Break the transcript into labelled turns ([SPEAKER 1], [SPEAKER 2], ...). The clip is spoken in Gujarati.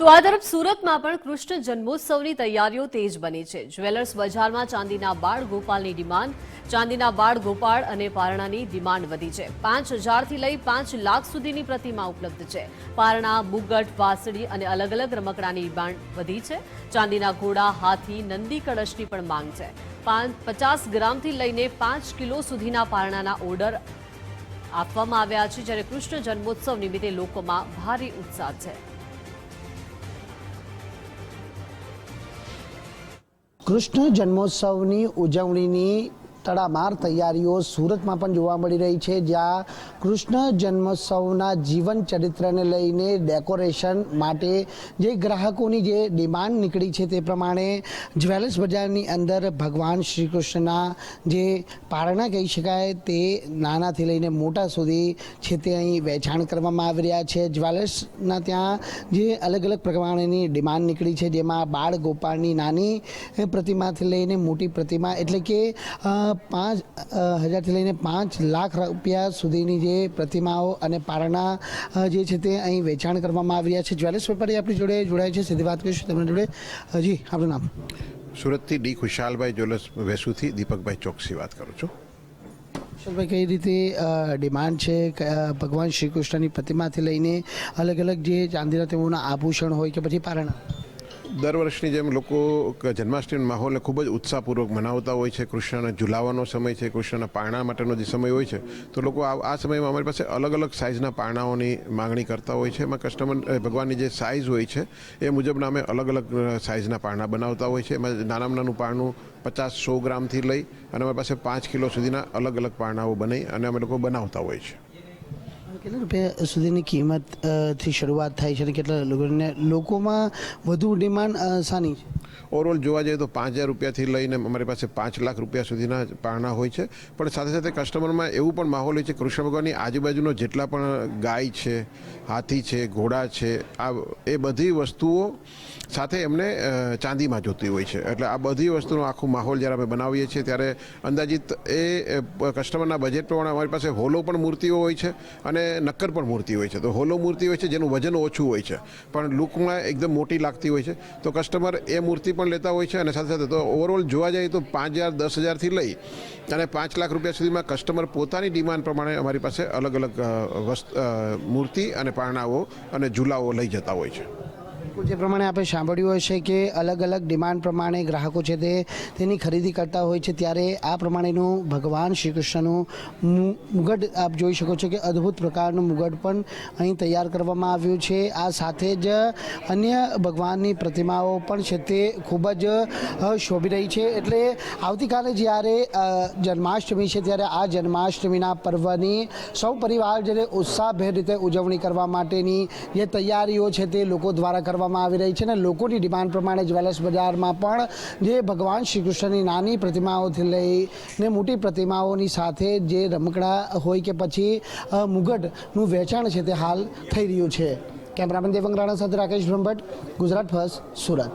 [SPEAKER 1] તો આ તરફ સુરતમાં પણ કૃષ્ણ જન્મોત્સવની તૈયારીઓ તેજ બની છે। જ્વેલર્સ બજારમાં ચાંદીના બાળ ગોપાલની ડિમાન્ડ, ચાંદીના બાળ ગોપાળ અને પારણાની ડિમાન્ડ વધી છે। 5,000થી લઈ 5 લાખ સુધીની પ્રતિમા ઉપલબ્ધ છે। પારણા, મુગટ, વાંસળી અને અલગ અલગ રમકડાની ડિમાન્ડ વધી છે। ચાંદીના ઘોડા, હાથી, નંદી કળશની પણ માંગ છે। 50 ગ્રામથી લઈને 5 કિલો સુધીના પારણાના ઓર્ડર આપવામાં આવ્યા છે, જ્યારે કૃષ્ણ જન્મોત્સવ નિમિત્તે લોકોમાં ભારે ઉત્સાહ છે।
[SPEAKER 2] કૃષ્ણ જન્મોત્સવની ઉજવણીની તડામાર તૈયારીઓ સુરતમાં પણ જોવા મળી રહી છે, જ્યાં કૃષ્ણ જન્મોત્સવના જીવન ચરિત્રને લઈને ડેકોરેશન માટે જે ગ્રાહકોની જે ડિમાન્ડ નીકળી છે તે પ્રમાણે જ્વેલર્સ બજારની અંદર ભગવાન શ્રી કૃષ્ણના જે પારણા કહી શકાય તે નાનાથી લઈને મોટા સુધી છે તે અહીં વેચાણ કરવામાં આવી રહ્યા છે। જ્વેલર્સના ત્યાં જે અલગ અલગ પ્રમાણેની ડિમાન્ડ નીકળી છે, જેમાં બાળ ગોપાળની નાની પ્રતિમાથી લઈને મોટી પ્રતિમા એટલે કે 5,000થી લઈને 5 લાખ રૂપિયા સુધીની જે પ્રતિમાઓ અને પારણા જે છે તે અહીં વેચાણ કરવામાં આવી રહ્યા છે। જ્વેલર્સ વેપારી આપણી જોડે જોડાય છે, સીધી વાત કરીશું તેમની જોડે। જી, આપનું નામ?
[SPEAKER 3] સુરતથી ડી ખુશાલભાઈ જ્વેલર્સ વેસુથી દીપકભાઈ ચોકસી વાત કરું છું।
[SPEAKER 2] કુશાલભાઈ, કઈ રીતે ડિમાન્ડ છે ભગવાન શ્રી કૃષ્ણની પ્રતિમાથી લઈને અલગ અલગ જે ચાંદીના તેઓના આભૂષણ હોય કે પછી પારણા?
[SPEAKER 3] દર વર્ષની જેમ લોકો જન્માષ્ટમીના માહોલને ખૂબ જ ઉત્સાહપૂર્વક મનાવતા હોય છે। કૃષ્ણને ઝુલાવવાનો સમય છે, કૃષ્ણના પારણા માટેનો જે સમય હોય છે, તો લોકો આ સમયમાં અમારી પાસે અલગ અલગ સાઇઝના પારણાઓની માંગણી કરતા હોય છે। એમાં કસ્ટમર ભગવાનની જે સાઇઝ હોય છે એ મુજબના અમે અલગ અલગ સાઇઝના પારણા બનાવતા હોય છે। એમાં નાનામાં નાનું પારણું 50-100 ગ્રામથી લઈ અને અમારી પાસે 5 કિલો સુધીના અલગ અલગ પારણાઓ બનાવી અને અમે લોકો બનાવતા હોય છે।
[SPEAKER 2] કેટલા રૂપિયા સુધીની કિંમતથી શરૂઆત થાય છે અને કેટલા લોકોમાં વધુ ડિમાન્ડ શાની છે?
[SPEAKER 3] ઓવરઓલ જોવા જઈએ તો 5,000 રૂપિયાથી લઈને અમારી પાસે 5 લાખ રૂપિયા સુધીના પારણા હોય છે। પણ સાથે સાથે કસ્ટમરમાં એવું પણ માહોલ હોય છે, કૃષ્ણ ભગવાનની આજુબાજુનો જેટલા પણ ગાય છે, હાથી છે, ઘોડા છે, એ બધી વસ્તુઓ સાથે એમને ચાંદીમાં જોતી હોય છે। એટલે આ બધી વસ્તુનો આખું માહોલ જ્યારે અમે બનાવીએ છીએ ત્યારે અંદાજિત એ કસ્ટમરના બજેટ પ્રમાણે અમારી પાસે હોલો પણ મૂર્તિઓ હોય છે અને નક્કર પણ મૂર્તિ હોય છે। તો હોલો મૂર્તિ હોય છે જેનું વજન ઓછું હોય છે પણ લુકમાં એકદમ મોટી લાગતી હોય છે, તો કસ્ટમર એ મૂર્તિ પણ લેતા હોય છે। અને સાથે સાથે તો ઓવરઓલ જોવા જઈએ તો 5,000, 10,000થી લઈ અને 5 લાખ રૂપિયા સુધીમાં કસ્ટમર પોતાની ડિમાન્ડ પ્રમાણે અમારી પાસે અલગ અલગ મૂર્તિ અને પારણાઓ અને ઝૂલાઓ લઈ જતા હોય છે।
[SPEAKER 2] જે પ્રમાણે આપણે સાંભળ્યું હશે કે અલગ અલગ ડિમાન્ડ પ્રમાણે ગ્રાહકો છે તે તેની ખરીદી કરતા હોય છે, ત્યારે આ પ્રમાણેનું ભગવાન શ્રી કૃષ્ણનું મુગટ આપ જોઈ શકો છો કે અદ્ભુત પ્રકારનું મુગટ પણ અહીં તૈયાર કરવામાં આવ્યું છે। આ સાથે જ અન્ય ભગવાનની પ્રતિમાઓ પણ છે તે ખૂબ જ શોભી રહી છે। એટલે આવતીકાલે જ્યારે જન્માષ્ટમી છે ત્યારે આ જન્માષ્ટમીના પર્વની સૌ પરિવાર જ્યારે ઉત્સાહભેર રીતે ઉજવણી કરવા માટેની જે તૈયારીઓ છે તે લોકો દ્વારા કરવામાં આવી રહી છે અને લોકોની ડિમાન્ડ પ્રમાણે જ્વેલર્સ બજારમાં પણ જે ભગવાન શ્રી કૃષ્ણની નાની પ્રતિમાઓથી લઈને મોટી પ્રતિમાઓની સાથે જે રમકડા હોય કે પછી મુગટનું વેચાણ છે તે હાલ થઈ રહ્યું છે। કેમેરામેન દેવંગ રાણા સાથે રાકેશ બ્રહ્મભટ્ટ, ગુજરાત ફર્સ્ટ, સુરત।